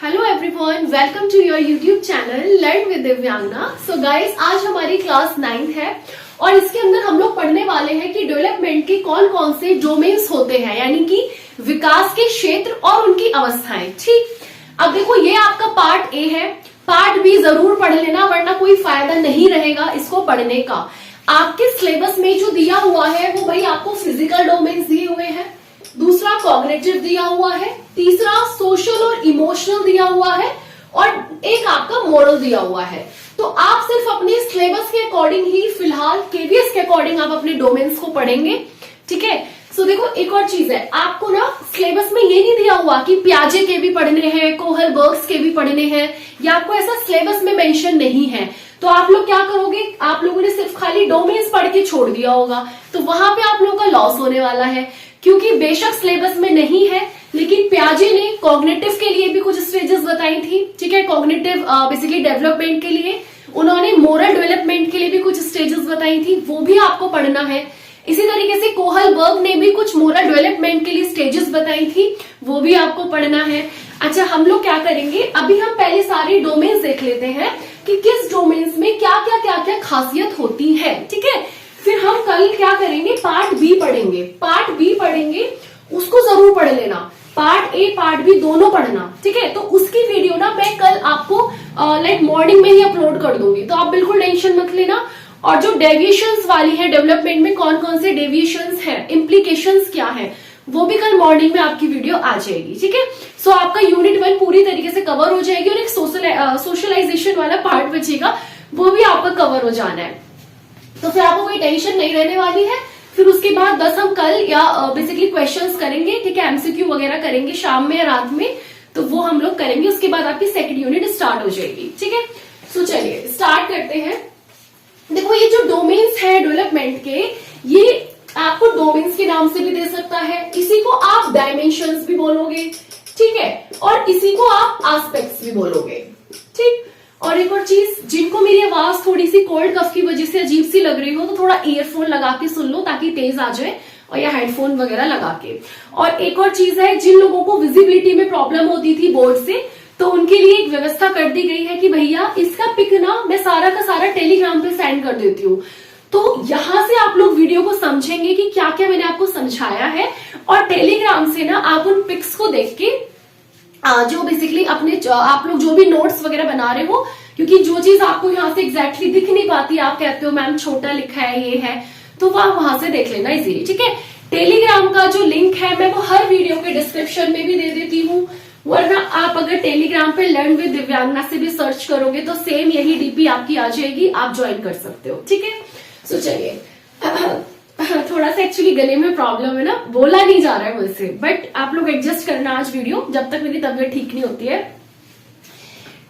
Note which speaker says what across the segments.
Speaker 1: Hello everyone, welcome to your YouTube channel learn with Divyangana. So guys, आज हमारी class 9th है और इसके अंदर हम लोग पढ़ने वाले हैं कि डेवलपमेंट के कौन कौन से डोमेन्स होते हैं, यानी कि विकास के क्षेत्र और उनकी अवस्थाएं। ठीक, अब देखो ये आपका पार्ट ए है। पार्ट बी जरूर पढ़ लेना, वरना कोई फायदा नहीं रहेगा इसको पढ़ने का। आपके सिलेबस में जो दिया हुआ है वो भाई आपको फिजिकल डोमेन्स दिए हुए हैं, दूसरा कॉग्निटिव दिया हुआ है, तीसरा सोशल और इमोशनल दिया हुआ है और एक आपका मॉरल दिया हुआ है। तो आप सिर्फ अपने सिलेबस के अकॉर्डिंग ही फिलहाल केवीएस के अकॉर्डिंग आप अपने डोमेन्स को पढ़ेंगे। ठीक है। सो देखो एक और चीज है, आपको ना सिलेबस में ये नहीं दिया हुआ कि प्याजे के भी पढ़ने हैं, कोहलबर्ग्स के भी पढ़ने हैं, या आपको ऐसा सिलेबस में मेंशन नहीं है। तो आप लोग क्या करोगे, आप लोगों ने सिर्फ खाली डोमेन्स पढ़ के छोड़ दिया होगा, तो वहां पे आप लोगों का लॉस होने वाला है। क्योंकि बेशक सिलेबस में नहीं है, लेकिन प्याजे ने कॉग्निटिव के लिए भी कुछ स्टेजेस बताई थी। ठीक है, कॉग्निटिव बेसिकली डेवलपमेंट के लिए, उन्होंने मोरल डेवलपमेंट के लिए भी कुछ स्टेजेस बताई थी, वो भी आपको पढ़ना है। इसी तरीके से कोहलबर्ग ने भी कुछ मोरल डेवलपमेंट के लिए स्टेजेस बताई थी, वो भी आपको पढ़ना है। अच्छा, हम लोग क्या करेंगे, अभी हम पहले सारे डोमेन्स देख लेते हैं कि किस डोमेन्स में क्या क्या खासियत होती है। ठीक है, फिर हम कल क्या करेंगे, पार्ट बी पढ़ेंगे। पार्ट बी पढ़ेंगे, उसको जरूर पढ़ लेना, पार्ट ए पार्ट बी दोनों पढ़ना। ठीक है, तो उसकी वीडियो ना मैं कल आपको लाइक मॉर्निंग में ही अपलोड कर दूंगी, तो आप बिल्कुल टेंशन मत लेना। और जो डेविएशंस वाली है, डेवलपमेंट में कौन कौन से डेविएशंस है, इम्प्लीकेशंस क्या है, वो भी कल मॉर्निंग में आपकी वीडियो आ जाएगी। ठीक है, सो आपका यूनिट 1 पूरी तरीके से कवर हो जाएगी और एक सोशलाइजेशन वाला पार्ट बचेगा, वो भी आपका कवर हो जाना है। तो फिर आपको कोई टेंशन नहीं रहने वाली है। फिर उसके बाद बस हम कल या बेसिकली क्वेश्चंस करेंगे। ठीक है, एमसीक्यू वगैरह करेंगे शाम में या रात में, तो वो हम लोग करेंगे। उसके बाद आपकी सेकंड यूनिट स्टार्ट हो जाएगी। ठीक है, सो चलिए स्टार्ट करते हैं। देखो ये जो डोमेन्स है डेवलपमेंट के, ये आपको डोमेन्स के नाम से भी दे सकता है, इसी को आप डायमेंशंस भी बोलोगे। ठीक है, और इसी को आप एस्पेक्ट्स भी बोलोगे। ठीक, और एक और चीज, जिनको मेरी आवाज थोड़ी सी कोल्ड कफ की वजह से अजीब सी लग रही हो, तो थोड़ा ईयरफोन लगा के सुन लो ताकि तेज आ जाए, और या हेडफोन वगैरह लगा के। और एक और चीज है, जिन लोगों को विजिबिलिटी में प्रॉब्लम होती थी बोर्ड से, तो उनके लिए एक व्यवस्था कर दी गई है कि भैया इसका पिक ना मैं सारा का सारा टेलीग्राम पे सेंड कर देती हूँ। तो यहां से आप लोग वीडियो को समझेंगे कि क्या क्या मैंने आपको समझाया है, और टेलीग्राम से ना आप उन पिक्स को देख के जो बेसिकली अपने आप लोग जो भी नोट्स वगैरह बना रहे हो, क्योंकि जो चीज आपको यहाँ से एग्जैक्टली दिख नहीं पाती, आप कहते हो मैम छोटा लिखा है, ये है, तो आप वहां से देख लेना इजीली। ठीक है, टेलीग्राम का जो लिंक है मैं वो हर वीडियो के डिस्क्रिप्शन में भी दे देती हूँ, वरना आप अगर टेलीग्राम पे लर्न विद दिव्यांगना से भी सर्च करोगे तो सेम यही डीपी आपकी आ जाएगी, आप ज्वाइन कर सकते हो। ठीक है, सो चलिए थोड़ा सा एक्चुअली गले में प्रॉब्लम है ना, बोला नहीं जा रहा है मुझसे, बट आप लोग एडजस्ट करना आज वीडियो जब तक मेरी तबीयत ठीक नहीं होती है।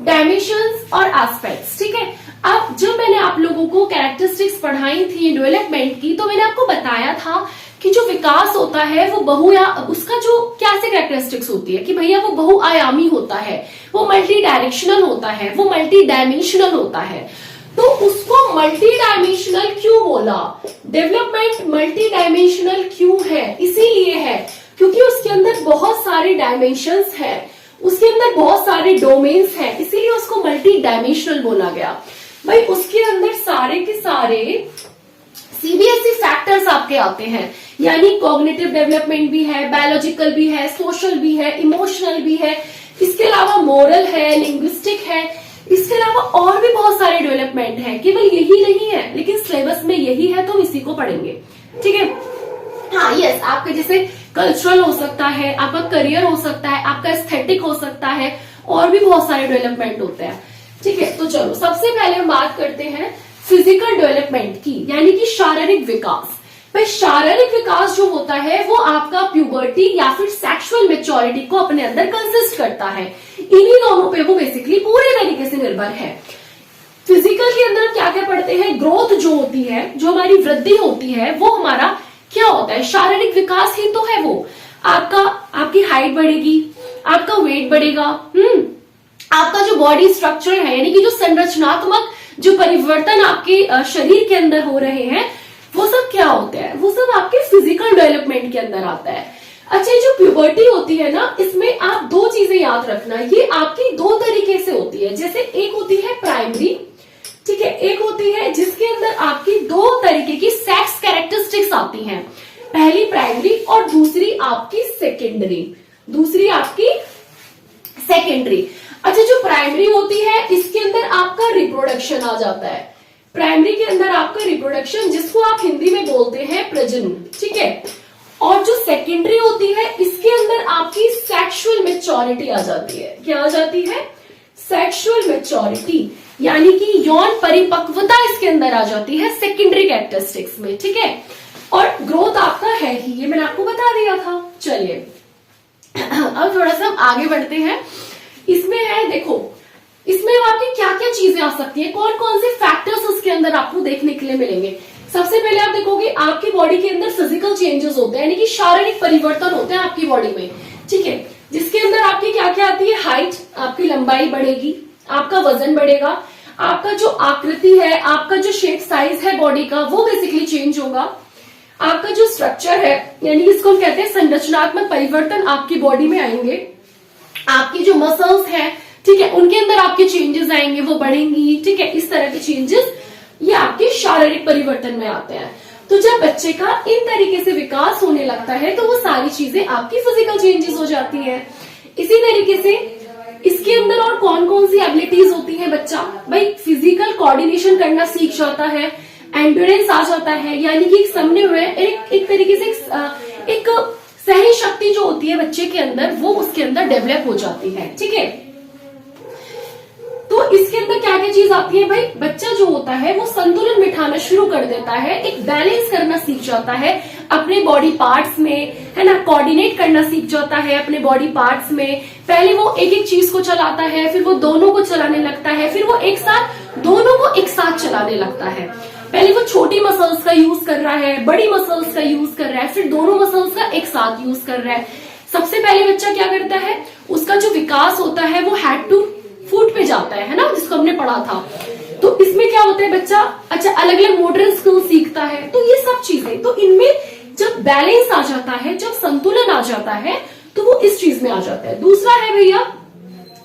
Speaker 1: डायमेंशंस और एस्पेक्ट्स। ठीक है, अब जब मैंने आप लोगों को कैरेक्टरिस्टिक्स पढ़ाई थी डेवलपमेंट की, तो मैंने आपको बताया था कि जो विकास होता है वो बहु या उसका जो क्या से कैरेक्टरिस्टिक्स होती है कि भैया वो बहुआयामी होता है, वो मल्टी डायरेक्शनल होता है, वो मल्टी डायमेंशनल होता है। तो उसको मल्टी डायमेंशनल क्यों बोला, डेवलपमेंट मल्टी डायमेंशनल क्यों है, इसीलिए है क्योंकि उसके अंदर बहुत सारे डायमेंशंस है, उसके अंदर बहुत सारे डोमेन्स हैं, इसीलिए उसको मल्टी डायमेंशनल बोला गया। भाई उसके अंदर सारे के सारे सीबीएसई फैक्टर्स आपके आते हैं, यानी कॉग्निटिव डेवलपमेंट भी है, बायोलॉजिकल भी है, सोशल भी है, इमोशनल भी है, इसके अलावा मोरल है, लिंग्विस्टिक है, इसके अलावा और भी बहुत सारे डेवलपमेंट है। केवल यही नहीं है, लेकिन सिलेबस में यही है, तो इसी को पढ़ेंगे। ठीक है, हाँ यस, आपके जैसे कल्चरल हो सकता है, आपका करियर हो सकता है, आपका एस्थेटिक हो सकता है, और भी बहुत सारे डेवलपमेंट होते हैं। ठीक है, तो चलो सबसे पहले हम बात करते हैं फिजिकल डेवलपमेंट की, यानी कि शारीरिक विकास। भाई शारीरिक विकास जो होता है वो आपका प्यूबर्टी या फिर सेक्सुअल मेच्योरिटी को अपने अंदर कंसिस्ट करता है, इन्हीं दोनों पे वो बेसिकली पूरे तरीके से निर्भर है। फिजिकल के अंदर क्या क्या पढ़ते हैं, ग्रोथ जो होती है, जो हमारी वृद्धि होती है, वो हमारा क्या होता है, शारीरिक विकास ही तो है वो। आपकी हाइट बढ़ेगी, आपका वेट बढ़ेगा, आपका जो बॉडी स्ट्रक्चर है, यानी कि जो संरचनात्मक जो परिवर्तन आपके शरीर के अंदर हो रहे हैं, वो सब क्या होते हैं, वो सब आपके फिजिकल डेवलपमेंट के अंदर आता है। अच्छा, ये जो प्यूबर्टी होती है ना, इसमें आप दो चीजें याद रखना, ये आपकी दो तरीके से होती है। जैसे एक होती है प्राइमरी, ठीक है, एक होती है जिसके अंदर आपकी दो तरीके की सेक्स कैरेक्टरिस्टिक्स आती हैं, पहली प्राइमरी और दूसरी आपकी सेकेंडरी, दूसरी आपकी सेकेंडरी। अच्छा, जो प्राइमरी होती है इसके अंदर आपका रिप्रोडक्शन आ जाता है, प्राइमरी के अंदर आपका रिप्रोडक्शन, जिसको आप हिंदी में बोलते हैं प्रजनन, ठीक है। और जो सेकेंडरी होती है इसके अंदर आपकी सेक्सुअल मैच्योरिटी आ जाती है। क्या आ जाती है? सेक्सुअल मैच्योरिटी, यानी कि यौन परिपक्वता इसके अंदर आ जाती है सेकेंडरी कैरेक्टरिस्टिक्स में, ठीक है। और ग्रोथ आपका है ही, ये मैंने आपको बता दिया था। चलिए अब थोड़ा सा आगे बढ़ते हैं। इसमें है, देखो इसमें आपकी क्या क्या चीजें आ सकती है, कौन कौन से फैक्टर्स उसके अंदर आपको देखने के लिए मिलेंगे। सबसे पहले आप देखोगे आपकी बॉडी के अंदर फिजिकल चेंजेस होते हैं, यानी कि शारीरिक परिवर्तन होते हैं आपकी बॉडी में, ठीक है, जिसके अंदर आपकी क्या क्या आती है, हाइट, आपकी लंबाई बढ़ेगी, आपका वजन बढ़ेगा, आपका जो आकृति है, आपका जो शेप साइज है बॉडी का, वो बेसिकली चेंज होगा, आपका जो स्ट्रक्चर है, यानी इसको हम कहते हैं संरचनात्मक परिवर्तन आपकी बॉडी में आएंगे, आपकी जो मसल्स हैं, ठीक है, उनके अंदर आपके चेंजेस आएंगे, वो बढ़ेंगी, ठीक है। इस तरह के चेंजेस ये आपके शारीरिक परिवर्तन में आते हैं। तो जब बच्चे का इन तरीके से विकास होने लगता है तो वो सारी चीजें आपकी फिजिकल चेंजेस हो जाती है। इसी तरीके से इसके अंदर और कौन कौन सी एबिलिटीज होती है, बच्चा भाई फिजिकल कोऑर्डिनेशन करना सीख जाता है, एंड्योरेंस आ जाता है, यानी कि एक समझे हुए एक तरीके से एक सहन शक्ति जो होती है बच्चे के अंदर, वो उसके अंदर डेवलप हो जाती है, ठीक है। तो इसके अंदर क्या क्या चीज आती है भाई, बच्चा जो होता है वो संतुलन बिठाना शुरू कर देता है, एक बैलेंस करना सीख जाता है अपने बॉडी पार्ट्स में, है ना, कोऑर्डिनेट करना सीख जाता है अपने बॉडी पार्ट्स में। पहले वो एक एक चीज को चलाता है, फिर वो दोनों को चलाने लगता है, फिर वो एक साथ दोनों को एक साथ चलाने लगता है। पहले वो छोटी मसल्स का यूज कर रहा है, बड़ी मसल्स का यूज कर रहा है, फिर दोनों मसल्स का एक साथ यूज कर रहा है। सबसे पहले बच्चा क्या करता है, उसका जो विकास होता है वो हेड टू फुट पे जाता है ना, जिसको हमने पढ़ा था। तो इसमें क्या होता है, बच्चा अच्छा अलग अलग मोटर स्किल सीखता है। तो ये सब चीजें, तो इनमें जब बैलेंस आ जाता है, जब संतुलन आ जाता है, तो वो इस चीज में आ जाता है। दूसरा है भैया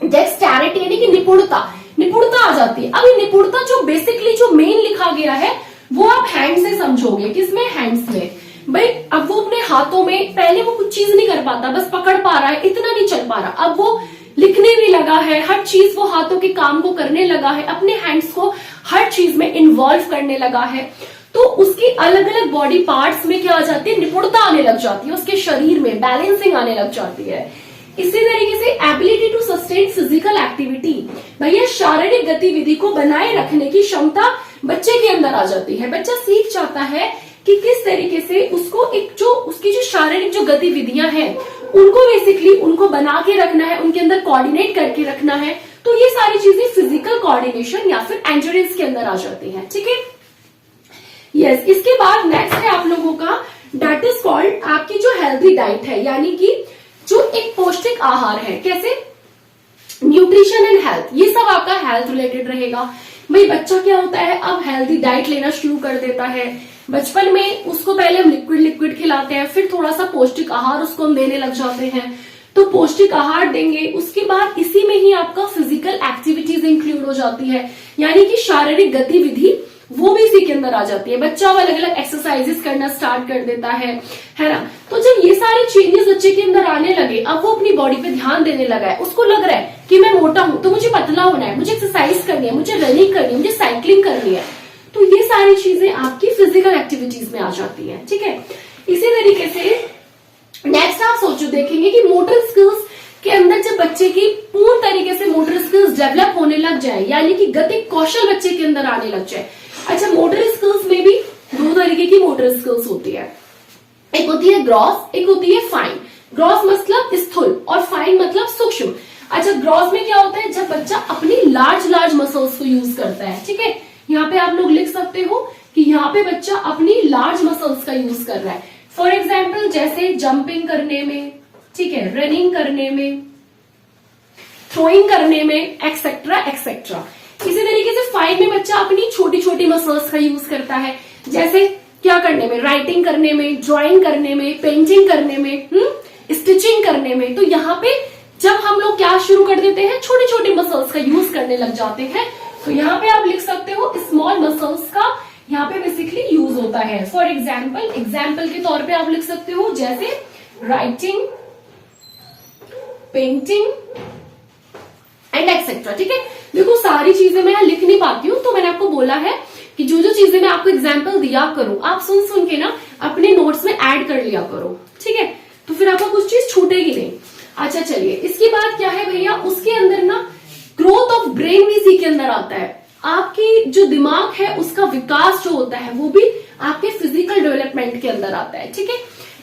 Speaker 1: डेक्सटेरिटी, यानी कि निपुणता, निपुणता आ जाती है। अब ये निपुणता जो बेसिकली जो मेन लिखा गया है वो आप हैंड से समझोगे, किसमें, हैंड्स में। भाई अब वो अपने हाथों में, पहले वो कुछ चीज नहीं कर पाता, बस पकड़ पा रहा है, इतना नहीं चल पा रहा, अब वो लिखने भी लगा है, हर चीज वो हाथों के काम को करने लगा है, अपने हैंड्स को हर चीज में इन्वॉल्व करने लगा है। तो उसकी अलग अलग बॉडी पार्ट्स में क्या आ जाती है, निपुणता आने लग जाती है, उसके शरीर में बैलेंसिंग आने लग जाती है। इसी तरीके से ability to sustain physical activity, भैया शारीरिक गतिविधि को बनाए रखने की क्षमता बच्चे के अंदर आ जाती है। बच्चा सीख जाता है कि किस तरीके से उसको एक जो उसकी जो शारीरिक जो गतिविधियां हैं उनको बेसिकली उनको बना के रखना है, उनके अंदर कोऑर्डिनेट करके रखना है। तो ये सारी चीजें फिजिकल कोऑर्डिनेशन या फिर एंड्योरेंस के अंदर आ जाती है, ठीक है। यस, इसके बाद नेक्स्ट है आप लोगों का दैट इज कॉल्ड आपकी जो हेल्थी डाइट है, यानी कि जो एक पौष्टिक आहार है, कैसे, न्यूट्रिशन एंड हेल्थ, ये सब आपका हेल्थ रिलेटेड रहेगा। भाई बच्चा क्या होता है, अब हेल्थी डाइट लेना शुरू कर देता है। बचपन में उसको पहले हम लिक्विड खिलाते हैं, फिर थोड़ा सा पौष्टिक आहार उसको हम देने लग जाते हैं। तो पौष्टिक आहार देंगे, उसके बाद इसी में ही आपका फिजिकल एक्टिविटीज इंक्लूड हो जाती है, यानी कि शारीरिक गतिविधि वो भी इसी के अंदर आ जाती है। बच्चा अलग अलग एक्सरसाइजेस करना स्टार्ट कर देता है ना। तो जब ये सारे चेंजेस बच्चे के अंदर आने लगे, अब वो अपनी बॉडी पे ध्यान देने लगा है, उसको लग रहा है कि मैं मोटा हूं तो मुझे पतला होना है, मुझे एक्सरसाइज करनी है, मुझे रनिंग करनी है, मुझे साइकिलिंग करनी है। तो ये सारी चीजें आपकी फिजिकल एक्टिविटीज में आ जाती है, ठीक है। इसी तरीके से नेक्स्ट आप सोचो, देखेंगे कि मोटर स्किल्स के अंदर जब बच्चे की पूर्ण तरीके से मोटर स्किल्स डेवलप होने लग जाए, यानी कि गतिक कौशल बच्चे के अंदर आने लग जाए। अच्छा, मोटर स्किल्स में भी दो तरीके की मोटर स्किल्स होती है, एक होती है ग्रॉस, एक होती है फाइन। ग्रॉस मतलब स्थूल और फाइन मतलब सूक्ष्म। अच्छा, ग्रॉस में क्या होता है, जब बच्चा अपनी लार्ज मसल्स को यूज करता है, ठीक है। यहाँ पे आप लोग लिख सकते हो कि यहाँ पे बच्चा अपनी लार्ज मसल्स का यूज कर रहा है। फॉर एग्जाम्पल जैसे जंपिंग करने में, ठीक है, रनिंग करने में, थ्रोइंग करने में, एक्सेट्रा एक्सेट्रा। इसी तरीके से फाइन में बच्चा अपनी छोटी छोटी मसल्स का यूज करता है, जैसे क्या करने में, राइटिंग करने में, ड्राइंग करने में, पेंटिंग करने में, स्टिचिंग करने में। तो यहाँ पे जब हम लोग क्या शुरू कर देते हैं, छोटी छोटी मसल्स का यूज करने लग जाते हैं। तो यहाँ पे आप लिख सकते हो स्मॉल मसल्स का यहाँ पे बेसिकली यूज होता है। फॉर एग्जाम्पल के तौर पे आप लिख सकते हो जैसे राइटिंग, पेंटिंग एंड एक्सेट्रा। ठीक है, देखो सारी चीजें मैं यहाँ लिख नहीं पाती हूँ, तो मैंने आपको बोला है कि जो जो चीजें मैं आपको एग्जाम्पल दिया करूं, आप सुन सुन के ना अपने नोट्स में ऐड कर लिया करो। ठीक है, तो फिर आपको कुछ चीज छूटेगी नहीं। अच्छा चलिए, इसके बाद क्या है भैया, उसके अंदर ना ग्रोथ ऑफ ब्रेन भी इसी के अंदर आता है। आपकी जो दिमाग है उसका विकास जो होता है वो भी आपके फिजिकल डेवलपमेंट के अंदर आता है। ठीक है,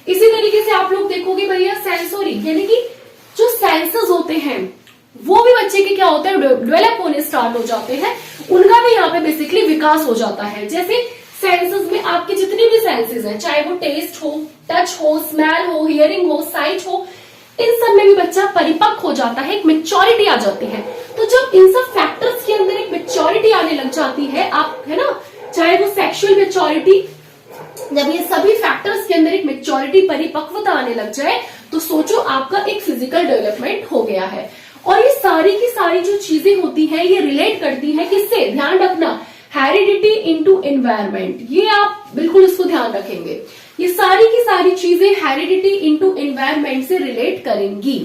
Speaker 1: इसी तरीके से आप लोग देखोगे भैया सेंसोरी, यानी कि जो सेंसर्स होते हैं वो भी बच्चे के क्या होते हैं, डेवलप होने स्टार्ट हो जाते हैं। उनका भी यहाँ पे बेसिकली विकास हो जाता है। जैसे सेंसेस में आपके जितने भी सेंसेस हैं, चाहे वो टेस्ट हो, टच हो, स्मेल हो, हियरिंग हो, साइट हो, इन सब में भी बच्चा परिपक्व हो जाता है, एक मेच्योरिटी आ जाती है। तो जब इन सब फैक्टर्स के अंदर एक मेच्योरिटी आने लग जाती है, आप है ना, चाहे वो सेक्सुअल मेच्योरिटी, जब ये सभी फैक्टर्स के अंदर एक मेच्योरिटी, परिपक्वता आने लग जाए, तो सोचो आपका एक फिजिकल डेवलपमेंट हो गया है। और ये सारी की सारी जो चीजें होती हैं ये रिलेट करती हैं किससे, ध्यान रखना, हेरिडिटी इनटू एनवायरनमेंट। ये आप बिल्कुल इसको ध्यान रखेंगे, ये सारी की सारी चीजें हेरिडिटी इनटू एनवायरनमेंट से रिलेट करेंगी।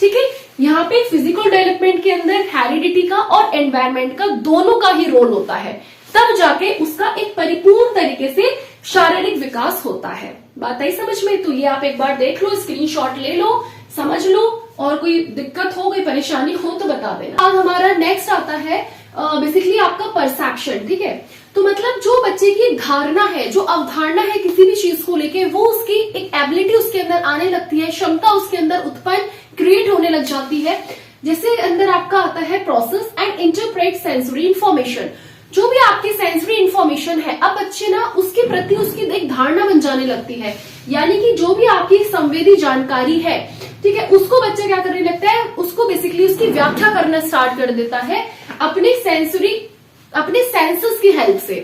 Speaker 1: ठीक है, यहाँ पे फिजिकल डेवलपमेंट के अंदर हेरिडिटी का और एनवायरनमेंट का दोनों का ही रोल होता है, तब जाके उसका एक परिपूर्ण तरीके से शारीरिक विकास होता है। बात आई समझ में? तो ये आप एक बार देख लो, स्क्रीनशॉट ले लो, समझ लो, और कोई दिक्कत हो, कोई परेशानी हो तो बता देना। अब हमारा नेक्स्ट आता है बेसिकली आपका परसेप्शन। ठीक है, तो मतलब जो बच्चे की धारणा है, जो अवधारणा है किसी भी चीज को लेके, वो उसकी एक एबिलिटी उसके अंदर आने लगती है, क्षमता उसके अंदर उत्पन्न क्रिएट होने लग जाती है। जैसे अंदर आपका आता है process and interpret sensory information. जो भी आपकी सेंसरी इंफॉर्मेशन है, अब बच्चे ना उसके प्रति उसकी एक धारणा बन जाने लगती है, यानी कि जो भी आपकी संवेदी जानकारी है, ठीक है, उसको बच्चा क्या करने लगता है, उसको बेसिकली उसकी व्याख्या करना स्टार्ट कर देता है अपने सेंसस की हेल्प से।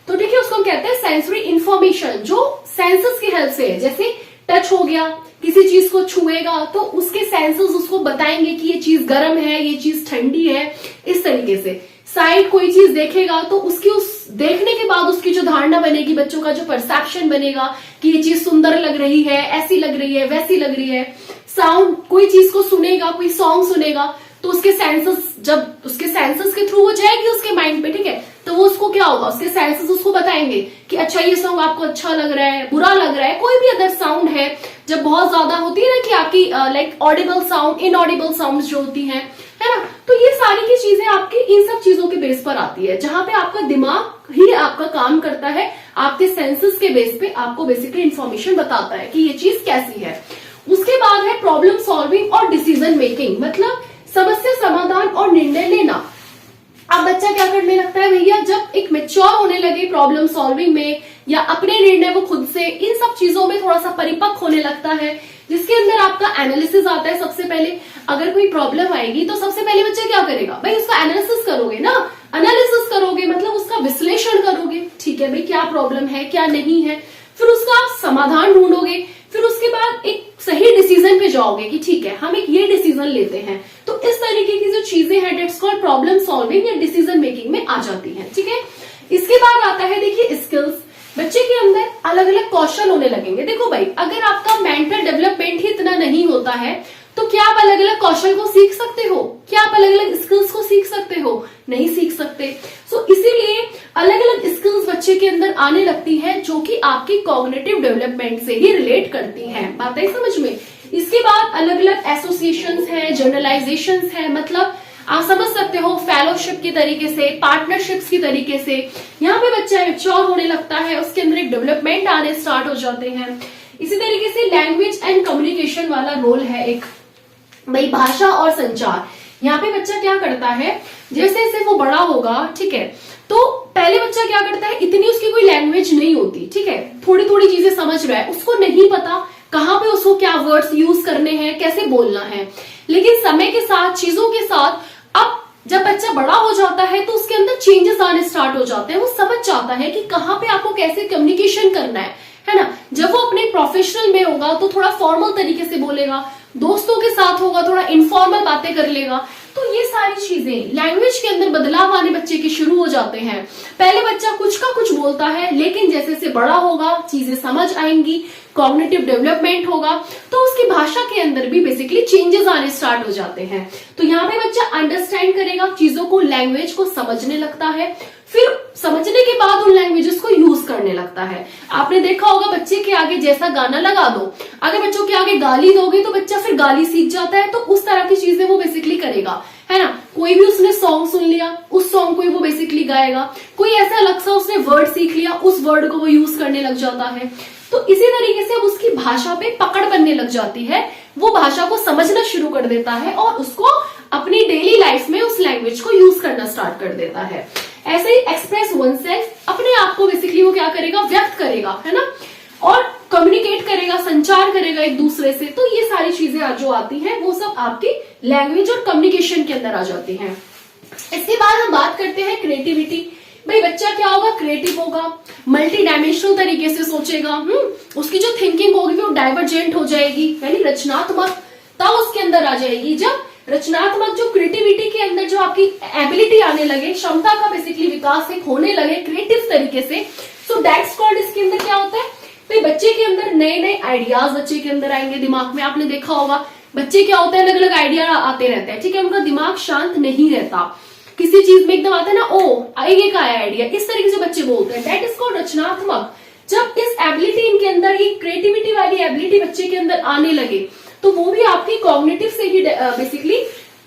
Speaker 1: तो ठीक है, उसको हम कहते हैं सेंसरी इंफॉर्मेशन, जो सेंसस की हेल्प से है। जैसे टच हो गया, किसी चीज को छुएगा तो उसके सेंसस उसको बताएंगे कि ये चीज गर्म है, ये चीज ठंडी है, इस तरीके से। साइड कोई चीज देखेगा तो उसकी उस देखने के बाद उसकी जो धारणा बनेगी, बच्चों का जो परसेप्शन बनेगा कि ये चीज सुंदर लग रही है, ऐसी लग रही है, वैसी लग रही है। साउंड, कोई चीज को सुनेगा, कोई सॉन्ग सुनेगा तो उसके सेंसस, जब उसके सेंसस के थ्रू वो जाएगी उसके माइंड पे, ठीक है, तो वो उसको क्या होगा, उसके सेंसस उसको बताएंगे कि अच्छा ये सॉन्ग आपको अच्छा लग रहा है, बुरा लग रहा है। कोई भी अदर साउंड है, जब बहुत ज्यादा होती है ना कि आपकी like Audible sound, inaudible sound जो होती हैं, है ना, तो ये सारी की चीजें आपकी इन सब चीजों के बेस पर आती है, जहां पे आपका दिमाग ही आपका काम करता है, आपके सेंसस के बेस पे आपको बेसिकली इंफॉर्मेशन बताता है कि ये चीज कैसी है। उसके बाद है प्रॉब्लम सॉल्विंग और डिसीजन मेकिंग, मतलब समस्या समाधान और निर्णय लेना। अब बच्चा क्या करने लगता है भैया, जब एक मेच्योर होने लगे प्रॉब्लम सॉल्विंग में या अपने निर्णय वो खुद से, इन सब चीजों में थोड़ा सा परिपक्व होने लगता है, जिसके अंदर आपका एनालिसिस आता है। सबसे पहले अगर कोई प्रॉब्लम आएगी तो सबसे पहले बच्चा क्या करेगा भाई, उसका एनालिसिस करोगे ना, एनालिसिस करोगे मतलब उसका विश्लेषण करोगे, ठीक है भाई क्या प्रॉब्लम है, क्या नहीं है, फिर उसका आप समाधान ढूंढोगे, फिर उसके बाद एक सही डिसीजन पे जाओगे कि ठीक है हम एक ये डिसीजन लेते हैं। तो इस तरीके की जो चीजें हैं डेट्स कॉल्ड प्रॉब्लम सॉल्विंग या डिसीजन मेकिंग में आ जाती हैं। ठीक है, इसके बाद आता है देखिए स्किल्स। बच्चे के अंदर अलग अलग कौशल होने लगेंगे। देखो भाई, अगर आपका मेंटल डेवलपमेंट ही इतना नहीं होता है तो क्या आप अलग अलग कौशल को सीख सकते हो? क्या आप अलग अलग स्किल्स को सीख सकते हो? नहीं सीख सकते। सो इसीलिए अलग अलग स्किल्स बच्चे के अंदर आने लगती है जो कि आपकी कॉग्निटिव डेवलपमेंट से ही रिलेट करती हैं। बात आई समझ में? इसके बाद अलग अलग एसोसिएशंस है, जनरलाइजेशंस है, मतलब आप समझ सकते हो फेलोशिप की तरीके से, पार्टनरशिप्स की तरीके से। यहाँ पे बच्चा मैच्योर होने लगता है, उसके अंदर एक डेवलपमेंट आने स्टार्ट हो जाते हैं। इसी तरीके से लैंग्वेज एंड कम्युनिकेशन वाला रोल है एक, भाई भाषा और संचार। यहाँ पे बच्चा क्या करता है, जैसे जैसे वो बड़ा होगा, ठीक है, तो पहले बच्चा क्या करता है, इतनी उसकी कोई लैंग्वेज नहीं होती, ठीक है, थोड़ी थोड़ी चीजें समझ रहा है, उसको नहीं पता कहाँ पे उसको क्या वर्ड्स यूज करने हैं, कैसे बोलना है। लेकिन समय के साथ, चीजों के साथ, अब जब बच्चा बड़ा हो जाता है तो उसके अंदर चेंजेस आने स्टार्ट हो जाते हैं। वो समझ जाता है कि कहाँ पे आपको कैसे कम्युनिकेशन करना है है ना। जब वो अपने प्रोफेशनल में होगा तो थोड़ा फॉर्मल तरीके से बोलेगा, दोस्तों के साथ होगा थोड़ा इनफॉर्मल बातें कर लेगा। तो ये सारी चीजें लैंग्वेज के अंदर बदलाव आने बच्चे के शुरू हो जाते हैं। पहले बच्चा कुछ का कुछ बोलता है, लेकिन जैसे जैसे बड़ा होगा चीजें समझ आएंगी, कॉग्निटिव डेवलपमेंट होगा, तो उसकी भाषा के अंदर भी बेसिकली चेंजेस आने स्टार्ट हो जाते हैं। तो यहाँ पे बच्चा अंडरस्टैंड करेगा चीजों को, लैंग्वेज को समझने लगता है, फिर समझने के बाद उन लैंग्वेजेस को यूज करने लगता है। आपने देखा होगा बच्चे के आगे जैसा गाना लगा दो, अगर बच्चों के आगे गाली दोगे तो बच्चा फिर गाली सीख जाता है, तो उस तरह की चीजें वो बेसिकली करेगा, है ना। कोई भी उसने सॉन्ग सुन लिया, उस सॉन्ग को ही वो बेसिकली गाएगा। कोई ऐसा अलग सा उसने वर्ड सीख लिया, उस वर्ड को वो यूज करने लग जाता है। तो इसी तरीके से अब उसकी भाषा पे पकड़ बनने लग जाती है, वो भाषा को समझना शुरू कर देता है और उसको अपनी डेली लाइफ में उस लैंग्वेज को यूज करना स्टार्ट कर देता है। ऐसे ही एक्सप्रेस वन सेल्फ, अपने आप को बेसिकली वो क्या करेगा, व्यक्त करेगा, है ना, और कम्युनिकेट करेगा, संचार करेगा एक दूसरे से। तो ये सारी चीजें जो आती हैं वो सब आपकी लैंग्वेज और कम्युनिकेशन के अंदर आ जाती हैं। इसके बाद हम बात करते हैं क्रिएटिविटी। भाई बच्चा क्या होगा, क्रिएटिव होगा, मल्टी डायमेंशनल तरीके से सोचेगा, उसकी जो थिंकिंग होगी वो डाइवर्जेंट हो जाएगी, यानी रचनात्मकता उसके अंदर आ जाएगी। जब रचनात्मक जो क्रिएटिविटी के अंदर जो आपकी एबिलिटी आने लगे, क्षमता का बेसिकली विकास एक होने लगे क्रिएटिव तरीके से, सो दैट्स कॉल्ड, इसके अंदर क्या होता है, तो बच्चे के अंदर नए नए आइडियाज बच्चे के अंदर आएंगे दिमाग में। आपने देखा होगा बच्चे क्या होता है, अलग अलग आइडिया आते रहते हैं, ठीक है, उनका दिमाग शांत नहीं रहता, किसी चीज में एकदम आता है ना, ओ आएगा का आइडिया, इस तरीके से बच्चे बोलते हैं, दैट इज कॉल्ड रचनात्मक। जब इस एबिलिटी इनके अंदर, ये क्रिएटिविटी वाली एबिलिटी बच्चे के अंदर आने लगे, तो वो भी आपकी कॉग्निटिव से ही बेसिकली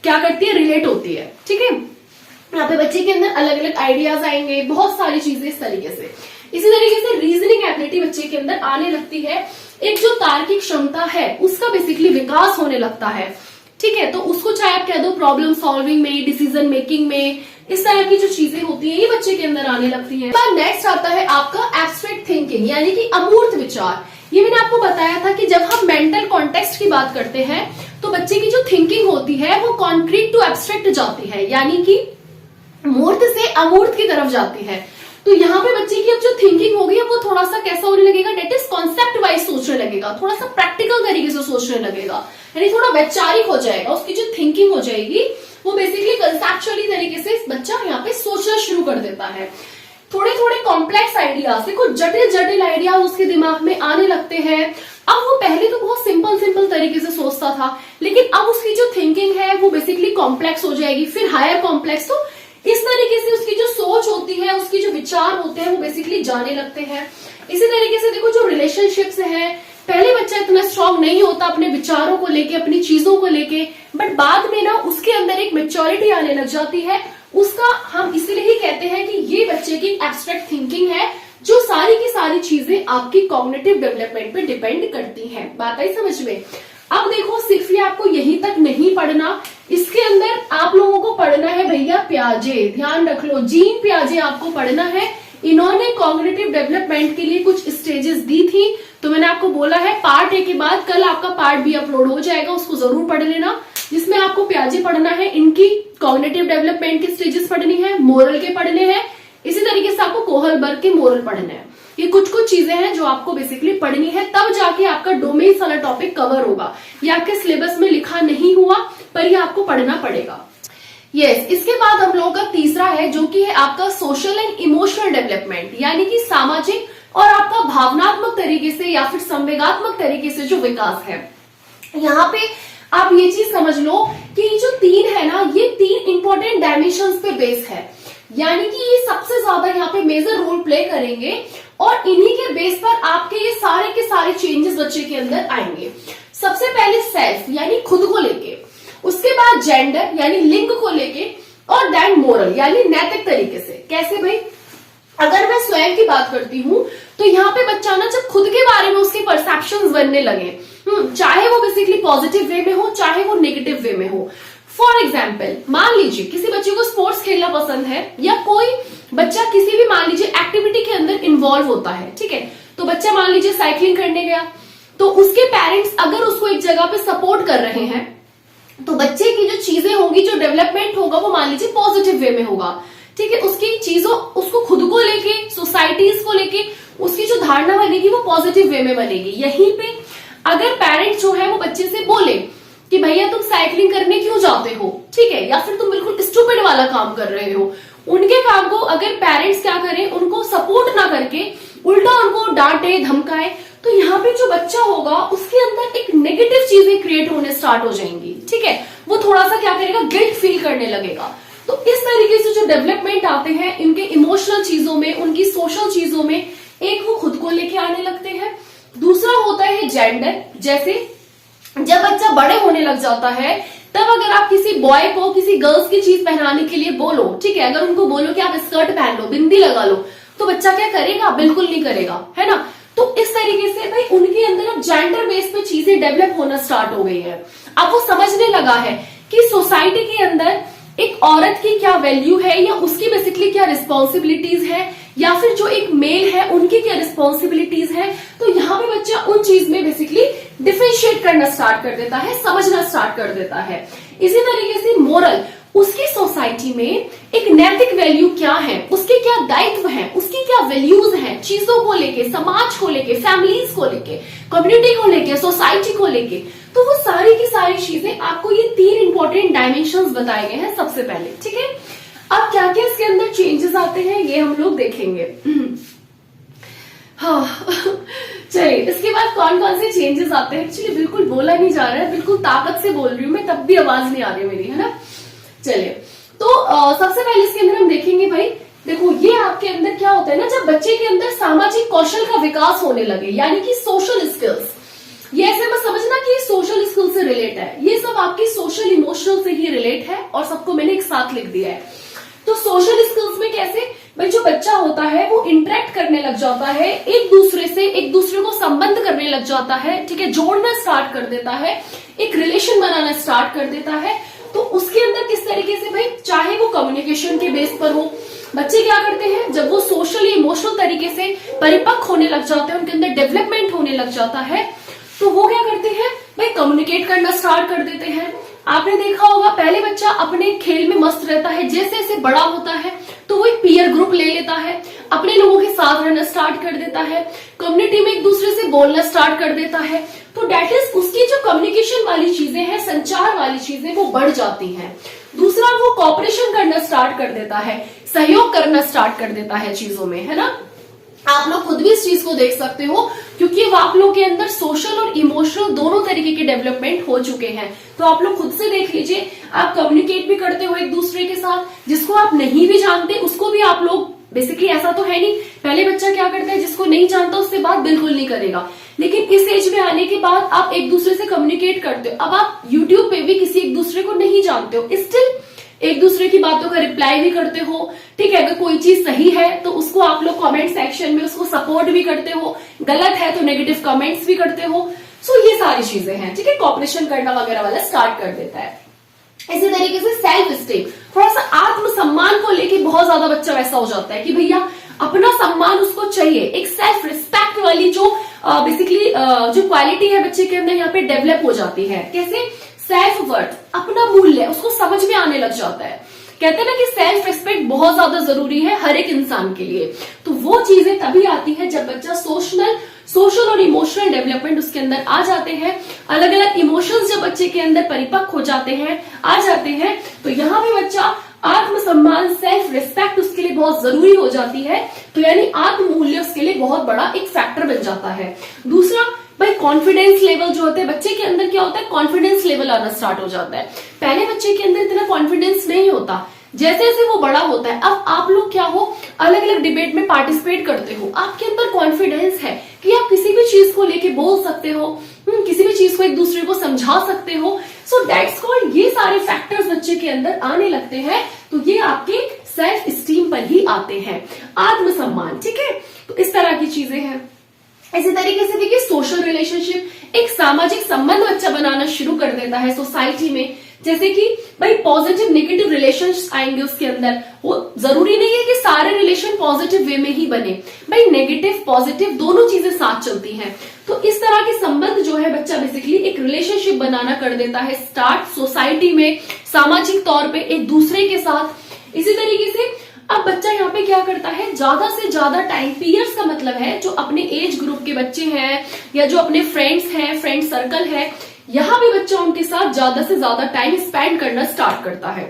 Speaker 1: क्या करती है, रिलेट होती है, ठीक है। यहाँ पे बच्चे के अंदर अलग अलग आइडियाज आएंगे, बहुत सारी चीजें इस तरीके से। इसी तरीके से रीजनिंग एबिलिटी बच्चे के अंदर आने लगती है, एक जो तार्किक क्षमता है उसका बेसिकली विकास होने लगता है, ठीक है। तो उसको चाहे आप कह दो प्रॉब्लम सॉल्विंग में, डिसीजन मेकिंग में, इस तरह की जो चीजें होती है ये बच्चे के अंदर आने लगती है। नेक्स्ट आता है आपका एब्स्ट्रैक्ट थिंकिंग, यानी कि अमूर्त विचार। ये मैंने आपको बताया था कि जब हम मेंटल कॉन्टेक्स्ट की बात करते हैं तो बच्चे की जो थिंकिंग होती है वो कॉन्क्रीट टू एब्स्ट्रैक्ट जाती है, यानी कि मूर्त से अमूर्त की तरफ जाती है। तो यहाँ पे बच्चे की अब जो थिंकिंग होगी वो थोड़ा सा कैसा होने लगेगा, डेट इज कॉन्सेप्ट वाइज सोचने लगेगा, थोड़ा सा प्रैक्टिकल तरीके से सोचने लगेगा, यानी थोड़ा वैचारिक हो जाएगा, उसकी जो थिंकिंग हो जाएगी वो बेसिकली कंसेप्चुअली तरीके से बच्चा यहाँ पे सोचना शुरू कर देता है। थोड़े थोड़े कॉम्प्लेक्स आइडियाज, देखो जटिल जटिल आइडियाज उसके दिमाग में आने लगते हैं। अब वो पहले तो बहुत सिंपल तरीके से सोचता था, लेकिन अब उसकी जो थिंकिंग है वो बेसिकली कॉम्प्लेक्स हो जाएगी, फिर हायर कॉम्प्लेक्स। तो इस तरीके से उसकी जो सोच होती है, उसकी जो विचार होते हैं वो बेसिकली जाने लगते हैं। इसी तरीके से देखो जो रिलेशनशिप्स है, पहले बच्चा इतना स्ट्रांग नहीं होता अपने विचारों को लेके, अपनी चीजों को लेके, बट बाद में ना उसके अंदर एक मैच्योरिटी आने लग जाती है। उसका हम इसीलिए ही कहते हैं कि ये बच्चे की एब्स्ट्रैक्ट थिंकिंग है, जो सारी की सारी चीजें आपकी कॉग्निटिव डेवलपमेंट पे डिपेंड करती हैं। बात आई समझ में। अब देखो सिर्फ ये आपको यहीं तक नहीं पढ़ना, इसके अंदर आप लोगों को पढ़ना है भैया प्याजे, ध्यान रख लो, जीन प्याजे आपको पढ़ना है। इन्होंने कॉग्निटिव डेवलपमेंट के लिए कुछ स्टेजेस दी थी, तो मैंने आपको बोला है पार्ट ए के बाद कल आपका पार्ट बी अपलोड हो जाएगा, उसको जरूर पढ़ लेना, जिसमें आपको प्याजे पढ़ना है, इनकी कॉग्निटिव डेवलपमेंट के स्टेजेस पढ़नी है, मोरल के पढ़ने हैं, इसी तरीके से आपको कोहलबर्ग के मोरल पढ़ने हैं। ये कुछ चीजें हैं जो आपको बेसिकली पढ़नी है, तब जाके आपका डोमेन वाला टॉपिक कवर होगा। ये आपके सिलेबस में लिखा नहीं हुआ, पर ये आपको पढ़ना पड़ेगा। यस, इसके बाद हम लोगों का तीसरा है जो कि है आपका सोशल एंड इमोशनल डेवलपमेंट, यानी कि सामाजिक और आपका भावनात्मक तरीके से या फिर संवेगात्मक तरीके से जो विकास है। यहाँ पे आप ये चीज समझ लो कि ये जो तीन है ना, ये तीन इंपॉर्टेंट डायमेंशंस पे बेस है, यानी कि ये सबसे ज्यादा यहाँ पे मेजर रोल प्ले करेंगे और इन्हीं के बेस पर आपके ये सारे के सारे चेंजेस बच्चे के अंदर आएंगे। सबसे पहले सेल्फ यानी खुद को लेके, उसके बाद जेंडर यानी लिंग को लेके, और देन मोरल यानी नैतिक तरीके से। कैसे भाई, अगर मैं स्वयं की बात करती हूँ तो यहाँ पे बच्चा ना जब खुद के बारे में उसके परसेप्शंस बनने लगे, चाहे वो बेसिकली पॉजिटिव वे में हो चाहे वो नेगेटिव वे में हो। फॉर एग्जाम्पल मान लीजिए किसी बच्चे को स्पोर्ट्स खेलना पसंद है, या कोई बच्चा किसी भी मान लीजिए एक्टिविटी के अंदर इन्वॉल्व होता है, ठीक है, तो बच्चा मान लीजिए साइकिलिंग करने गया, तो उसके पेरेंट्स अगर उसको एक जगह पे सपोर्ट कर रहे हैं तो बच्चे की जो चीजें होंगी, जो डेवलपमेंट होगा वो मान लीजिए पॉजिटिव वे में होगा, ठीक है, उसकी चीजों, उसको खुद को लेके, सोसाइटीज को लेके उसकी जो धारणा बनेगी वो पॉजिटिव वे में बनेगी। यहीं पे अगर पेरेंट्स जो है वो बच्चे से बोले कि भैया तुम साइकिलिंग करने क्यों जाते हो, ठीक है, या फिर तुम बिल्कुल स्टूपिड वाला काम कर रहे हो, उनके काम को अगर पेरेंट्स क्या करें, उनको सपोर्ट ना करके उल्टा उनको डांटे धमकाए, तो यहाँ पे जो बच्चा होगा उसके अंदर एक नेगेटिव चीजें क्रिएट होने स्टार्ट हो जाएंगी। ठीक है, वो थोड़ा सा क्या करेगा, गिल्ट फील करने लगेगा। तो इस तरीके से जो डेवलपमेंट आते हैं इनके इमोशनल चीजों में, उनकी सोशल चीजों में, एक वो खुद को लेके आने लगते हैं। दूसरा होता है जेंडर। जैसे जब बच्चा बड़े होने लग जाता है तब अगर आप किसी बॉय को किसी गर्ल्स की चीज पहनाने के लिए बोलो, ठीक है, अगर उनको बोलो कि आप स्कर्ट पहन लो, बिंदी लगा लो, तो बच्चा क्या करेगा, बिल्कुल नहीं करेगा, है ना। तो इस तरीके से भाई उनके अंदर अब जेंडर बेस पे चीजें डेवलप होना स्टार्ट हो गई है। अब वो समझने लगा है कि सोसाइटी के अंदर एक औरत की क्या वैल्यू है, या उसकी बेसिकली क्या रिस्पॉन्सिबिलिटीज है, या फिर जो एक मेल है उनकी क्या रिस्पॉन्सिबिलिटीज है। तो यहाँ पे बच्चा उन चीज में बेसिकली डिफरेंशिएट करना स्टार्ट कर देता है, समझना स्टार्ट कर देता है। इसी तरीके से मोरल, उसकी सोसाइटी में एक नैतिक वैल्यू क्या है, उसके क्या दायित्व हैं, उसकी क्या वैल्यूज हैं, चीजों को लेके, समाज को लेके, फैमिलीज को लेके, कम्युनिटी को लेके, सोसाइटी को लेके। तो वो सारी की सारी चीजें आपको ये 3 इंपॉर्टेंट डायमेंशंस बताए गए हैं सबसे पहले। ठीक है, अब क्या क्या इसके अंदर चेंजेस आते हैं ये हम लोग देखेंगे। हाँ चलिए, इसके बाद कौन कौन से चेंजेस आते हैं, एक्चुअली बिल्कुल बोला नहीं जा रहा है, बिल्कुल ताकत से बोल रही हूँ मैं, तब भी आवाज नहीं आ रही मेरी, है ना। चलिए, तो सबसे पहले इसके अंदर हम देखेंगे भाई, देखो ये आपके अंदर क्या होता है ना, जब बच्चे के अंदर सामाजिक कौशल का विकास होने लगे, यानी कि सोशल स्किल्स, ये ऐसे मत समझना कि सोशल स्किल से रिलेट है, ये सब आपकी सोशल इमोशनल से ही रिलेट है, और सबको मैंने एक साथ लिख दिया है। तो सोशल स्किल्स में कैसे, भाई जो बच्चा होता है वो इंटरेक्ट करने लग जाता है एक दूसरे से, एक दूसरे को संबंध करने लग जाता है, ठीक है, जोड़ना स्टार्ट कर देता है, एक रिलेशन बनाना स्टार्ट कर देता है। तो उसके अंदर किस तरीके से भाई, चाहे वो कम्युनिकेशन के बेस पर हो, बच्चे क्या करते हैं जब वो सोशली इमोशनल तरीके से परिपक्व होने लग जाते हैं, उनके अंदर डेवलपमेंट होने लग जाता है, तो वो क्या करते हैं भाई, कम्युनिकेट करना स्टार्ट कर देते हैं। आपने देखा होगा पहले बच्चा अपने खेल में मस्त रहता है, जैसे जैसे बड़ा होता है तो वो एक पीयर ग्रुप ले लेता है, अपने लोगों के साथ रहना स्टार्ट कर देता है, कम्युनिटी में एक दूसरे से बोलना स्टार्ट कर देता है। तो डेट इज उसकी जो कम्युनिकेशन वाली चीजें हैं, संचार वाली चीजें, वो बढ़ जाती हैं। दूसरा, वो कॉपरेशन करना स्टार्ट कर देता है, सहयोग करना स्टार्ट कर देता है चीजों में, है ना। आप लोग खुद भी इस चीज को देख सकते हो, क्योंकि वो आप लोग के अंदर सोशल और इमोशनल दोनों तरीके के डेवलपमेंट हो चुके हैं। तो आप लोग खुद से देख लीजिए, आप कम्युनिकेट भी करते हो एक दूसरे के साथ, जिसको आप नहीं भी जानते उसको भी आप लोग, बेसिकली ऐसा तो है नहीं, पहले बच्चा क्या करता है, जिसको नहीं जानता उससे बात बिल्कुल नहीं करेगा, लेकिन इस एज में आने के बाद आप एक दूसरे से कम्युनिकेट करते हो। अब आप यूट्यूब पे भी किसी एक दूसरे को नहीं जानते हो, स्टिल एक दूसरे की बातों का रिप्लाई भी करते हो, ठीक है, अगर कोई चीज सही है तो उसको आप लोग कमेंट सेक्शन में उसको सपोर्ट भी करते हो, गलत है तो नेगेटिव कमेंट्स भी करते हो। सो ये सारी चीजें हैं, ठीक है, कॉपरेशन करना वगैरह वाला स्टार्ट कर देता है। इसी तरीके से सेल्फ स्टीम, थोड़ा सा आत्मसम्मान को लेके बहुत ज्यादा बच्चा वैसा हो जाता है कि भैया अपना सम्मान उसको चाहिए, एक सेल्फ रिस्पेक्ट वाली जो बेसिकली जो क्वालिटी है बच्चे के अंदर यहाँ पे डेवलप हो जाती है। कैसे, सेल्फ वर्थ, अपना मूल्य उसको समझ में आने लग जाता है। कहते हैं ना कि सेल्फ रिस्पेक्ट बहुत ज्यादा जरूरी है हर एक इंसान के लिए। तो वो चीजें तभी आती है जब बच्चा सोशल और इमोशनल डेवलपमेंट उसके अंदर आ जाते हैं, अलग अलग इमोशंस जब बच्चे के अंदर परिपक्व हो जाते हैं, आ जाते हैं, तो यहाँ पे बच्चा आत्मसम्मान, सेल्फ रिस्पेक्ट उसके लिए बहुत जरूरी हो जाती है। तो यानी आत्ममूल्य उसके लिए बहुत बड़ा एक फैक्टर बन जाता है। दूसरा भाई, कॉन्फिडेंस लेवल जो होता है बच्चे के अंदर, क्या होता है, कॉन्फिडेंस लेवल आना स्टार्ट हो जाता है। पहले बच्चे के अंदर इतना कॉन्फिडेंस नहीं होता, जैसे जैसे वो बड़ा होता है। अब आप लोग क्या हो, अलग अलग डिबेट में पार्टिसिपेट करते हो, आपके अंदर कॉन्फिडेंस है कि आप किसी भी चीज को लेके बोल सकते हो, किसी भी चीज को एक दूसरे को समझा सकते हो। सो दैट्स कॉल्ड, ये सारे फैक्टर्स बच्चे के अंदर आने लगते हैं, तो ये आपके सेल्फ स्टीम पर ही आते हैं, आत्मसम्मान, ठीक है। तो इस तरह की चीजें हैं। इसी तरीके से देखिए, सोशल रिलेशनशिप, एक सामाजिक संबंध बच्चा बनाना शुरू कर देता है सोसाइटी में। जैसे कि भाई पॉजिटिव नेगेटिव रिलेशंस आएंगे उसके अंदर, वो जरूरी नहीं है कि सारे रिलेशन पॉजिटिव वे में ही बने, भाई नेगेटिव पॉजिटिव दोनों चीजें साथ चलती हैं। तो इस तरह के संबंध जो है बच्चा बेसिकली एक रिलेशनशिप बनाना कर देता है स्टार्ट सोसाइटी में, सामाजिक तौर पे एक दूसरे के साथ। इसी तरीके से अब बच्चा यहाँ पे क्या करता है, ज्यादा से ज्यादा टाइम, पीयर्स का मतलब है जो अपने एज ग्रुप के बच्चे हैं या जो अपने फ्रेंड्स हैं, फ्रेंड सर्कल है, यहाँ पे बच्चा उनके साथ ज्यादा से ज्यादा टाइम स्पेंड करना स्टार्ट करता है।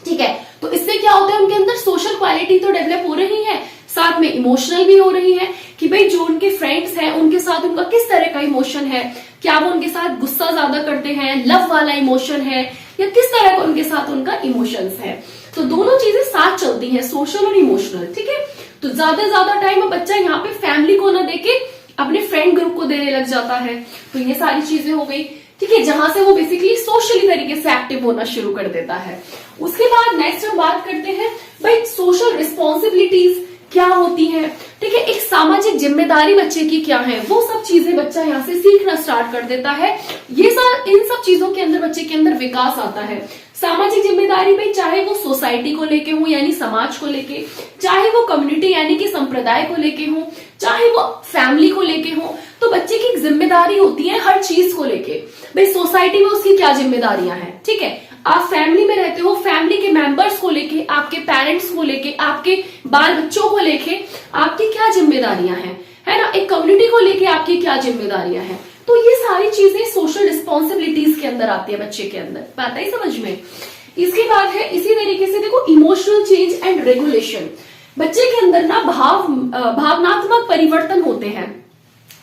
Speaker 1: ठीक है, तो इससे क्या होता है, उनके अंदर सोशल क्वालिटी तो डेवलप हो रही है, साथ में इमोशनल भी हो रही है कि भाई जो उनके फ्रेंड्स हैं उनके साथ उनका किस तरह का इमोशन है, क्या वो उनके साथ गुस्सा ज्यादा करते हैं, लव वाला इमोशन है, या किस तरह का उनके साथ उनका इमोशंस है। तो दोनों चीजें साथ चलती हैं, सोशल और इमोशनल। ठीक है, तो ज्यादा टाइम बच्चा यहाँ पे फैमिली को ना देके अपने फ्रेंड ग्रुप को देने लग जाता है। तो ये सारी चीजें हो गई। ठीक है, जहां से वो बेसिकली सोशली तरीके से एक्टिव होना शुरू कर देता है। उसके बाद नेक्स्ट हम बात करते हैं भाई सोशल रिस्पॉन्सिबिलिटीज क्या होती है। ठीक है, एक सामाजिक जिम्मेदारी बच्चे की क्या है, वो सब चीजें बच्चा यहाँ से सीखना स्टार्ट कर देता है। इन सब चीजों के अंदर बच्चे के अंदर विकास आता है। सामाजिक जिम्मेदारी भाई चाहे वो सोसाइटी को लेके हो यानी समाज को लेके, चाहे वो कम्युनिटी यानी कि संप्रदाय को लेके हो, चाहे वो फैमिली को लेके हो, तो बच्चे की एक जिम्मेदारी होती है हर चीज को लेके। भाई सोसाइटी में उसकी क्या जिम्मेदारियां हैं, ठीक है, आप फैमिली में रहते हो, फैमिली के मेंबर्स को लेके, आपके पेरेंट्स को लेके, आपके बाल बच्चों को लेके आपकी क्या जिम्मेदारियां हैं, है ना, एक कम्युनिटी को लेके आपकी क्या जिम्मेदारियां हैं। तो ये सारी चीजें सोशल रिस्पॉन्सिबिलिटीज के अंदर आती है बच्चे के अंदर, बात है समझ में। इसके बाद है इसी तरीके से देखो इमोशनल चेंज एंड रेगुलेशन। बच्चे के अंदर ना भावनात्मक परिवर्तन होते हैं,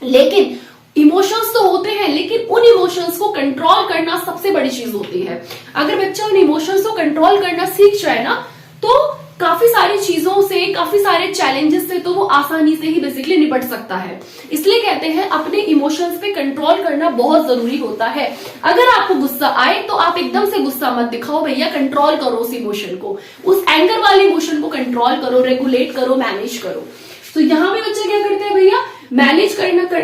Speaker 1: लेकिन इमोशंस तो होते हैं, लेकिन उन इमोशंस को कंट्रोल करना सबसे बड़ी चीज होती है। अगर बच्चा उन इमोशंस को कंट्रोल करना सीख जाए ना, तो काफी सारी चीजों से, काफी सारे चैलेंजेस से तो वो आसानी से ही बेसिकली निपट सकता है। इसलिए कहते हैं अपने इमोशंस पे कंट्रोल करना बहुत जरूरी होता है। अगर आपको गुस्सा आए तो आप एकदम से गुस्सा मत दिखाओ भैया, कंट्रोल करो उस इमोशन को, उस एंगर वाले इमोशन को कंट्रोल करो, रेगुलेट करो, मैनेज करो। तो यहाँ पे बच्चा क्या करता है भैया, मैनेज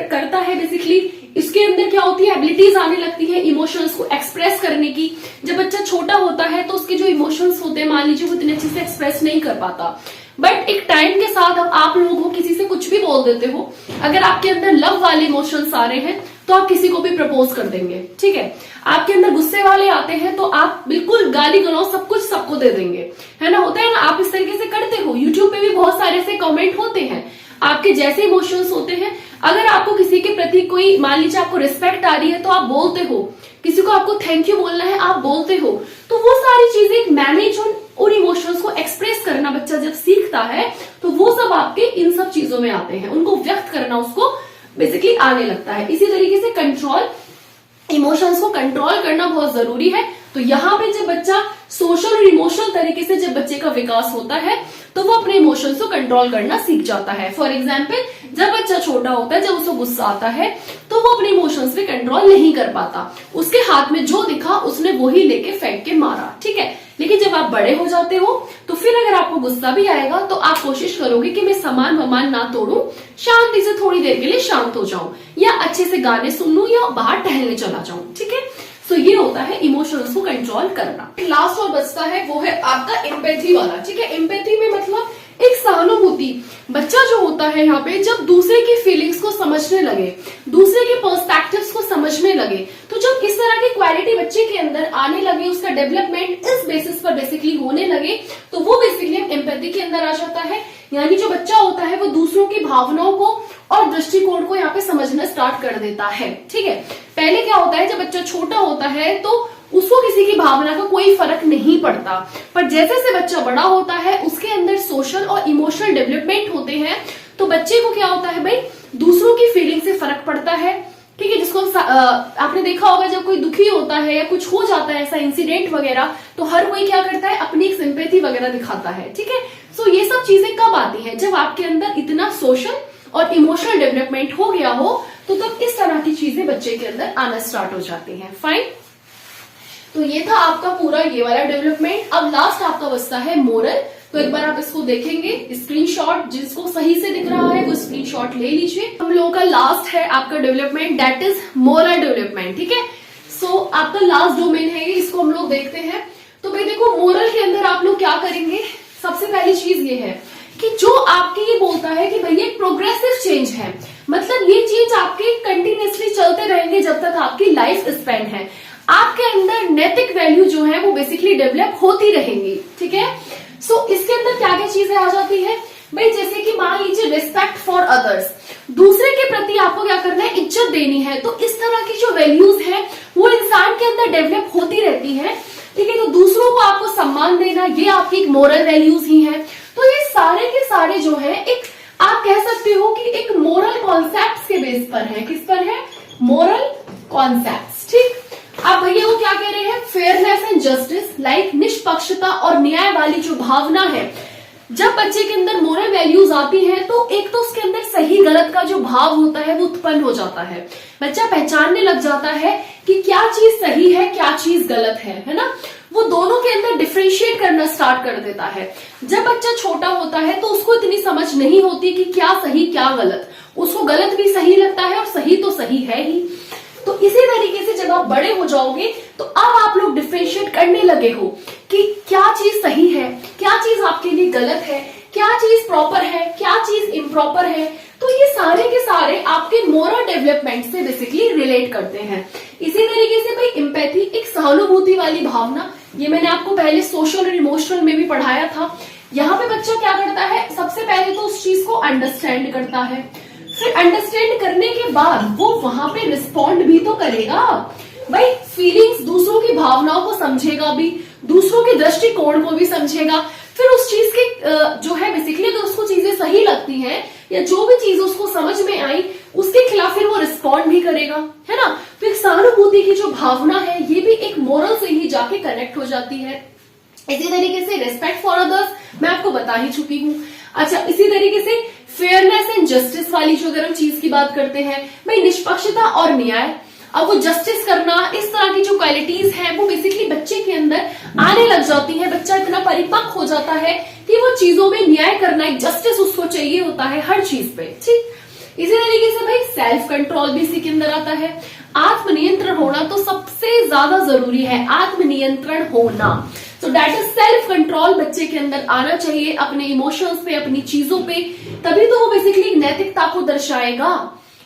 Speaker 1: करता है बेसिकली। इसके अंदर क्या होती है, एबिलिटीज आने लगती है इमोशंस को एक्सप्रेस करने की। जब बच्चा छोटा होता है तो उसके जो इमोशंस होते हैं, मान लीजिए वो इतने अच्छे से एक्सप्रेस नहीं कर पाता, बट एक टाइम के साथ अब आप लोग हो किसी से कुछ भी बोल देते हो, अगर आपके अंदर लव वाले इमोशंस आ रहे हैं तो आप किसी को भी प्रपोज कर देंगे। ठीक है, आपके अंदर गुस्से वाले आते हैं तो आप बिल्कुल गाली गलौज सब कुछ सबको दे देंगे, है ना, होता है ना, आप इस तरीके से करते हो। यूट्यूब पे भी बहुत सारे ऐसे कमेंट होते हैं, आपके जैसे इमोशंस होते हैं। अगर आपको किसी के प्रति कोई, मान लीजिए आपको रिस्पेक्ट आ रही है तो आप बोलते हो, किसी को आपको थैंक यू बोलना है आप बोलते हो। तो वो सारी चीजें मैनेज और इमोशंस को एक्सप्रेस करना बच्चा जब सीखता है तो वो सब आपके इन सब चीजों में आते हैं, उनको व्यक्त करना उसको बेसिकली आने लगता है। इसी तरीके से कंट्रोल, इमोशंस को कंट्रोल करना बहुत जरूरी है। तो यहाँ पे जब बच्चा सोशल और इमोशनल तरीके से जब बच्चे का विकास होता है तो वो अपने इमोशंस को कंट्रोल करना सीख जाता है। फॉर एग्जाम्पल, जब बच्चा छोटा होता है, जब उसको गुस्सा आता है तो वो अपने इमोशंस पे कंट्रोल नहीं कर पाता, उसके हाथ में जो दिखा उसने वही लेके फेंक के मारा। ठीक है, लेकिन जब आप बड़े हो जाते हो तो फिर अगर आपको गुस्सा भी आएगा तो आप कोशिश करोगे कि मैं सामान वामान ना तोड़ूं, शांति से थोड़ी देर के लिए शांत हो जाऊं, या अच्छे से गाने सुन लूं, या बाहर टहलने चला जाऊं। ठीक है, तो ये होता है इमोशंस को कंट्रोल करना। लास्ट और बचता है वो है आपका एम्पैथी वाला। ठीक है, एम्पैथी में मतलब एक सहानुभूति। बच्चा जो होता है यहाँ पे जब दूसरे की फीलिंग्स को समझने लगे, दूसरे के पर्सपेक्टिव्स को समझने लगे, तो जब इस तरह की क्वालिटी बच्चे के अंदर आने लगे, उसका डेवलपमेंट इस बेसिस पर बेसिकली होने लगे, तो वो बेसिकली एम्पैथी के अंदर आ जाता है। यानी जो बच्चा होता है वो दूसरों की भावनाओं को और दृष्टिकोण को यहाँ पे समझना स्टार्ट कर देता है। ठीक है, पहले क्या होता है, जब बच्चा छोटा होता है तो उसको किसी की भावना का कोई फर्क नहीं पड़ता, पर जैसे जैसे बच्चा बड़ा होता है उसके अंदर सोशल और इमोशनल डेवलपमेंट होते हैं, तो बच्चे को क्या होता है भाई, दूसरों की फीलिंग से फर्क पड़ता है। ठीक है, जिसको आपने देखा होगा जब कोई दुखी होता है या कुछ हो जाता है ऐसा इंसिडेंट वगैरह, तो हर कोई क्या करता है, अपनी एक सिंपैथी वगैरह दिखाता है। ठीक है, सो ये सब चीजें कब आती है, जब आपके अंदर इतना सोशल और इमोशनल डेवलपमेंट हो गया हो, तो तब इस तरह की चीजें बच्चे के अंदर आना स्टार्ट हो जाती हैं। फाइन, तो ये था आपका पूरा ये वाला डेवलपमेंट। अब लास्ट आपका बचता है मोरल। तो एक बार आप इसको देखेंगे, स्क्रीनशॉट जिसको सही से दिख रहा है वो स्क्रीनशॉट ले लीजिए। हम लोगों का लास्ट है आपका development, that is moral development. ठीक है, सो आपका लास्ट डोमेन है, इसको हम लोग देखते हैं। तो भाई देखो, मोरल के अंदर आप लोग क्या करेंगे, सबसे पहली चीज ये है कि जो आपके ये बोलता है कि भैया एक प्रोग्रेसिव चेंज है, मतलब ये चेंज आपके कंटिन्यूसली चलते रहेंगे जब तक आपकी लाइफ स्पैन है। आपके अंदर नैतिक वैल्यू जो है वो बेसिकली डेवलप होती रहेंगी। ठीक है, सो इसके अंदर क्या क्या चीजें आ जाती है भाई, जैसे कि मान लीजिए रिस्पेक्ट फॉर अदर्स, दूसरे के प्रति आपको क्या करना है, इज्जत देनी है। तो इस तरह की जो वैल्यूज है वो इंसान के अंदर डेवलप होती रहती है, ठीक है। तो दूसरों को आपको सम्मान देना, ये आपकी एक मोरल वैल्यूज ही है। तो ये सारे के सारे जो है एक आप कह सकते हो कि एक मोरल कॉन्सेप्ट्स के बेस पर है। किस पर है, मोरल कॉन्सेप्ट्स, ठीक। अब भैया वो क्या कह रहे हैं, फेयरनेस एंड जस्टिस, लाइक निष्पक्षता और न्याय वाली जो भावना है, जब बच्चे के अंदर मोरल वैल्यूज आती हैं तो एक तो उसके अंदर सही गलत का जो भाव होता है वो उत्पन्न हो जाता है। बच्चा पहचानने लग जाता है कि क्या चीज सही है, क्या चीज गलत है ना। वो दोनों के अंदर डिफरेंशिएट करना स्टार्ट कर देता है। जब बच्चा छोटा होता है तो उसको इतनी समझ नहीं होती कि क्या सही क्या गलत, उसको गलत भी सही लगता है और सही तो सही है ही। तो इसी तरीके से जब आप बड़े हो जाओगे तो अब आप लोग डिफरेंशिएट करने लगे हो कि क्या चीज सही है, क्या चीज आपके लिए गलत है, क्या चीज प्रॉपर है, क्या चीज इम्प्रॉपर है। तो ये सारे के सारे आपके मोरल डेवलपमेंट से बेसिकली रिलेट करते हैं। इसी तरीके से भाई एम्पैथी, एक सहानुभूति वाली भावना, ये मैंने आपको पहले सोशल और इमोशनल में भी पढ़ाया था। यहाँ पे बच्चा क्या करता है, सबसे पहले तो उस चीज को अंडरस्टैंड करता है, फिर अंडरस्टैंड करने के बाद वो वहां पे रिस्पॉन्ड भी तो करेगा भाई, फीलिंग्स, दूसरों की भावनाओं को समझेगा भी, दूसरों के दृष्टिकोण को भी समझेगा। फिर उस चीज के जो है बेसिकली अगर उसको चीजें सही लगती हैं या जो भी चीज उसको समझ में आई उसके खिलाफ फिर वो रिस्पॉन्ड भी करेगा, है ना। तो एक सहानुभूति की जो भावना है ये भी एक मोरल से ही जाके कनेक्ट हो जाती है। इसी तरीके से रेस्पेक्ट फॉर अदर्स मैं आपको बता ही चुकी हूँ। अच्छा, इसी तरीके से फेयरनेस एंड जस्टिस वाली जो अगर हम चीज की बात करते हैं भाई, निष्पक्षता और न्याय, अब वो जस्टिस करना, इस तरह की जो क्वालिटीज हैं वो बेसिकली बच्चे के अंदर आने लग जाती है। बच्चा इतना परिपक्व हो जाता है कि वो चीजों में न्याय करना, एक जस्टिस उसको चाहिए होता है हर चीज पे, ठीक। इसी तरीके से भाई सेल्फ कंट्रोल भी इसी के अंदर आता है। आत्मनियंत्रण होना तो सबसे ज्यादा जरूरी है, आत्मनियंत्रण होना। So that is self control बच्चे के अंदर आना चाहिए अपने इमोशंस पे, अपनी चीजों पे, तभी तो वो बेसिकली नैतिकता को दर्शाएगा,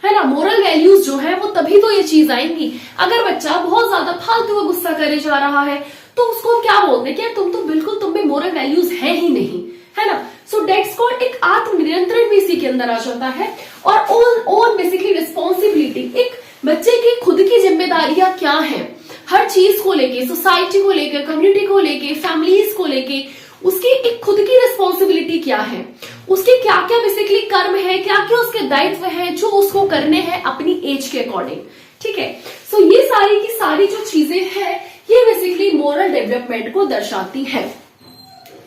Speaker 1: है ना। मोरल वैल्यूज जो है वो तभी तो ये चीज आएंगी। अगर बच्चा बहुत ज्यादा फालतू का गुस्सा करे जा रहा है तो उसको क्या बोलते हैं कि तुम तो बिल्कुल, तुम में मोरल वैल्यूज है ही नहीं, है ना। सो डेट्स कॉल्ड एक आत्मनियंत्रण भी इसी के अंदर आ जाता है। और ओन बेसिकली रिस्पॉन्सिबिलिटी, एक बच्चे की खुद की जिम्मेदारियां क्या है हर चीज को लेके, सोसाइटी को लेके, कम्युनिटी को लेके, फैमिलीज को लेके, उसकी एक खुद की रिस्पॉन्सिबिलिटी क्या है, उसके क्या क्या बेसिकली कर्म है, क्या क्या उसके दायित्व है जो उसको करने हैं अपनी एज के अकॉर्डिंग, ठीक है। सो ये सारी की सारी जो चीजें हैं ये बेसिकली मोरल डेवलपमेंट को दर्शाती है,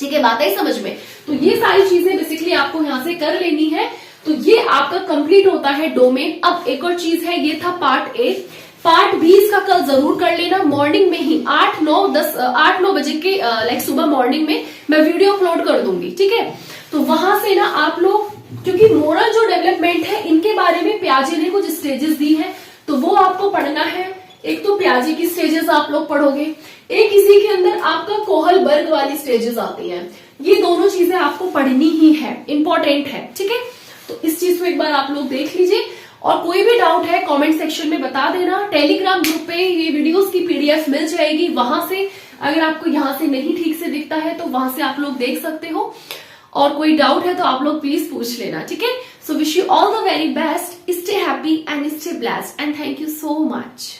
Speaker 1: ठीक है। बात आई समझ में। तो ये सारी चीजें बेसिकली आपको यहाँ से कर लेनी है। तो ये आपका कंप्लीट होता है डोमेन। अब एक और चीज है, ये था पार्ट ए। पार्ट बी इसका कल जरूर कर लेना, मॉर्निंग में ही 8-9 बजे के लाइक सुबह मॉर्निंग में मैं वीडियो अपलोड कर दूंगी, ठीक है। तो वहां से ना आप लोग, क्योंकि मोरल जो डेवलपमेंट है इनके बारे में प्याजे ने कुछ स्टेजेस दी है तो वो आपको पढ़ना है। एक तो प्याजे की स्टेजेस आप लोग पढ़ोगे, एक इसी के अंदर आपका कोहलबर्ग वाली स्टेजेस आती हैं। ये दोनों चीजें आपको पढ़नी ही है, इंपॉर्टेंट है, ठीक है। तो इस चीज को एक बार आप लोग देख लीजिए और कोई भी डाउट है कमेंट सेक्शन में बता देना। टेलीग्राम ग्रुप पे ये वीडियोस की पीडीएफ मिल जाएगी, वहां से अगर आपको यहाँ से नहीं ठीक से दिखता है तो वहां से आप लोग देख सकते हो। और कोई डाउट है तो आप लोग प्लीज पूछ लेना, ठीक है। So wish you all the very best, stay happy and stay blessed and thank you so much.